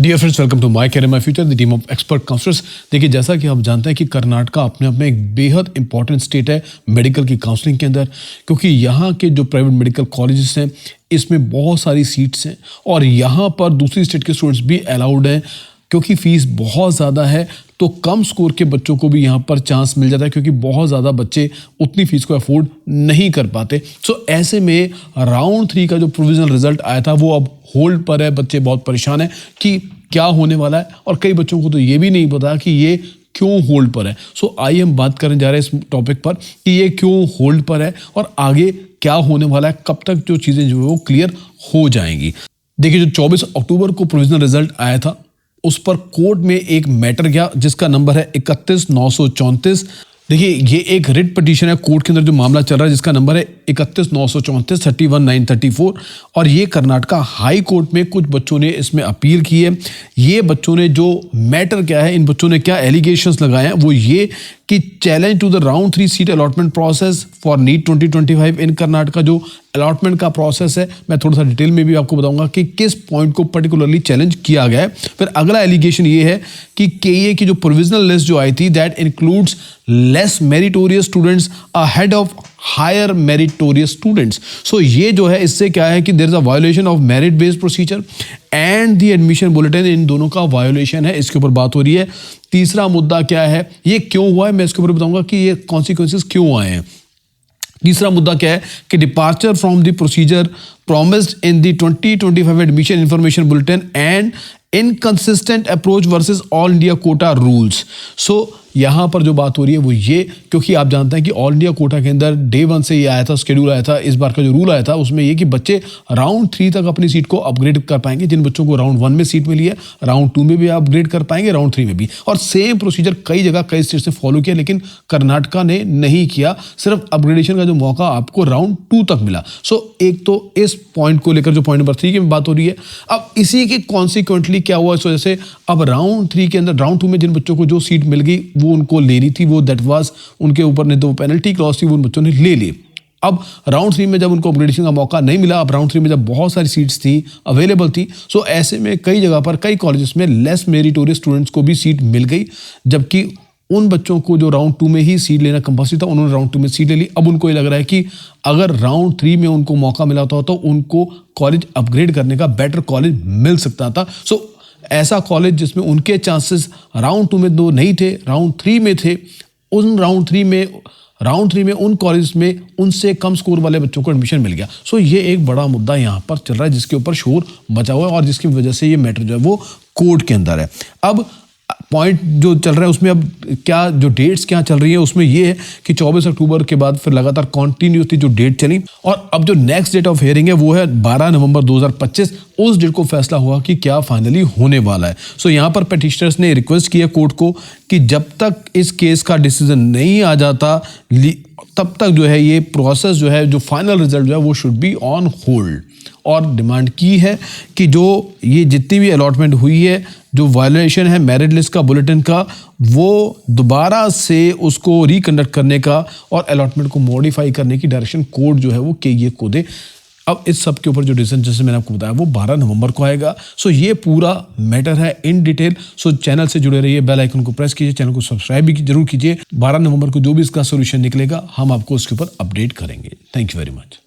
Dear friends, welcome to my career my future, the team of expert counsellors. देखिए, जैसा कि आप जानते हैं कि कर्नाटका अपने आप में एक बेहद इंपॉर्टेंट स्टेट है मेडिकल की काउंसलिंग के अंदर, क्योंकि यहाँ के जो प्राइवेट मेडिकल कॉलेजेस हैं इसमें बहुत सारी सीट्स हैं और यहाँ पर दूसरी स्टेट के स्टूडेंट्स भी अलाउड हैं। क्योंकि फ़ीस बहुत ज़्यादा है तो कम स्कोर के बच्चों को भी यहाँ पर चांस मिल जाता है, क्योंकि बहुत ज़्यादा बच्चे उतनी फ़ीस को अफोर्ड नहीं कर पाते। सो ऐसे में राउंड 3 का जो प्रोविजनल रिजल्ट आया था वो अब होल्ड पर है। बच्चे बहुत परेशान हैं कि क्या होने वाला है और कई बच्चों को तो ये भी नहीं पता कि ये क्यों होल्ड पर है। सो आइए हम बात करने जा रहे हैं इस टॉपिक पर कि ये क्यों होल्ड पर है और आगे क्या होने वाला है, कब तक जो चीज़ें जो है वो क्लियर हो जाएंगी। देखिए, जो 24 अक्टूबर को प्रोविजनल रिजल्ट आया था उस पर कोर्ट में एक मैटर गया जिसका नंबर है 31,934। देखिए, ये एक रिट पिटीशन है कोर्ट के अंदर जो मामला चल रहा है, जिसका नंबर है 31,934 31,934 और ये कर्नाटका हाई कोर्ट में कुछ बच्चों ने इसमें अपील की है। ये बच्चों ने जो मैटर क्या है, इन बच्चों ने क्या एलिगेशंस लगाए हैं वो ये कि challenge to the round 3 seat allotment process for NEET 2025 in Karnataka. जो अलॉटमेंट का प्रोसेस है, मैं थोड़ा सा डिटेल में भी आपको बताऊंगा कि किस पॉइंट को पर्टिकुलरली चैलेंज किया गया है। फिर अगला एलिगेशन ये है कि केए की जो प्रोविजनल लिस्ट जो आई थी that includes less meritorious students ahead of higher meritorious students. So ये जो है इससे क्या है कि there is a violation of merit based procedure and the admission bulletin, इन दोनों का वायोलेशन है। इसके ऊपर बात हो रही है। तीसरा मुद्दा क्या है, ये क्यों हुआ है, मैं इसके ऊपर बताऊंगा कि ये कॉन्सिक्वेंसेस क्यों आए हैं। तीसरा मुद्दा क्या है कि departure from the procedure promised in the 2025 admission information bulletin and inconsistent approach versus all India quota rules. So यहाँ पर जो बात हो रही है वो ये, क्योंकि आप जानते हैं कि ऑल इंडिया कोटा के अंदर डे 1 से ये आया था, शेड्यूल आया था। इस बार का जो रूल आया था उसमें ये कि बच्चे राउंड 3 तक अपनी सीट को अपग्रेड कर पाएंगे। जिन बच्चों को राउंड 1 में सीट मिली है राउंड 2 में भी अपग्रेड कर पाएंगे, राउंड 3 में भी। और सेम प्रोसीजर कई जगह कई स्टेट से फॉलो किया, लेकिन कर्नाटका ने नहीं किया। सिर्फ अपग्रेडेशन का जो मौका आपको राउंड 2 तक मिला। सो एक तो इस पॉइंट को लेकर जो पॉइंट नंबर 3 की बात हो रही है। अब इसी के कॉन्सिक्वेंटली क्या हुआ, इस वजह से अब राउंड 3 के अंदर राउंड 2 में जिन बच्चों को जो सीट मिल गई वो उनको लेनी थी, वो दैट वाज उनके ऊपर ने तो पेनल्टी क्लॉज थी, वो उन बच्चों ने ले ली। अब राउंड 3 में जब उनको अपग्रेडेशन का मौका नहीं मिला, अब राउंड 3 में जब बहुत सारी सीट्स थी अवेलेबल थी, सो ऐसे में कई जगह पर कई कॉलेजेस में लेस मेरिटोरियस स्टूडेंट्स को भी सीट मिल गई, जबकि उन बच्चों को जो राउंड 2 में ही सीट लेना कंपल्सरी था उन्होंने राउंड 2 में सीट ले ली। अब उनको ये लग रहा है कि अगर राउंड 3 में उनको मौका मिला था तो उनको कॉलेज अपग्रेड करने का बेटर कॉलेज मिल सकता था। सो ऐसा कॉलेज जिसमें उनके चांसेस राउंड 2 में 2 नहीं थे, राउंड 3 में थे, उन राउंड 3 में उन कॉलेज में उनसे कम स्कोर वाले बच्चों को एडमिशन मिल गया। सो ये एक बड़ा मुद्दा यहाँ पर चल रहा है जिसके ऊपर शोर मचा हुआ है और जिसकी वजह से ये मैटर जो है वो कोर्ट के अंदर है। अब पॉइंट जो चल रहा है उसमें अब क्या जो डेट्स क्या चल रही है उसमें ये है कि 24 अक्टूबर के बाद फिर लगातार कॉन्टिन्यूसली जो डेट चली और अब जो नेक्स्ट डेट ऑफ हियरिंग है वो है 12 नवंबर 2025। उस डेट को फैसला हुआ कि क्या फाइनली होने वाला है। सो यहाँ पर पिटिशनर्स ने रिक्वेस्ट किया कोर्ट को कि जब तक इस केस का डिसीजन नहीं आ जाता तब तक जो है ये प्रोसेस जो है, जो फाइनल रिजल्ट जो है वो शुड बी ऑन होल्ड। और डिमांड की है कि जो ये जितनी भी अलॉटमेंट हुई है, जो वायलेशन है मेरिट लिस्ट का बुलेटिन का, वो दोबारा से उसको रिकंडक्ट करने का और अलॉटमेंट को मॉडिफाई करने की डायरेक्शन कोर्ट जो है वो केए को दे। अब इस सब के ऊपर जो डिसीजन जैसे मैंने आपको बताया वो 12 नवंबर को आएगा। सो ये पूरा मैटर है इन डिटेल। सो चैनल से जुड़े रहिए, बेल आइकन को प्रेस कीजिए, चैनल को सब्सक्राइब भी जरूर कीजिए। 12 नवंबर को जो भी इसका सोल्यूशन निकलेगा हम आपको उसके ऊपर अपडेट करेंगे। Thank you very much.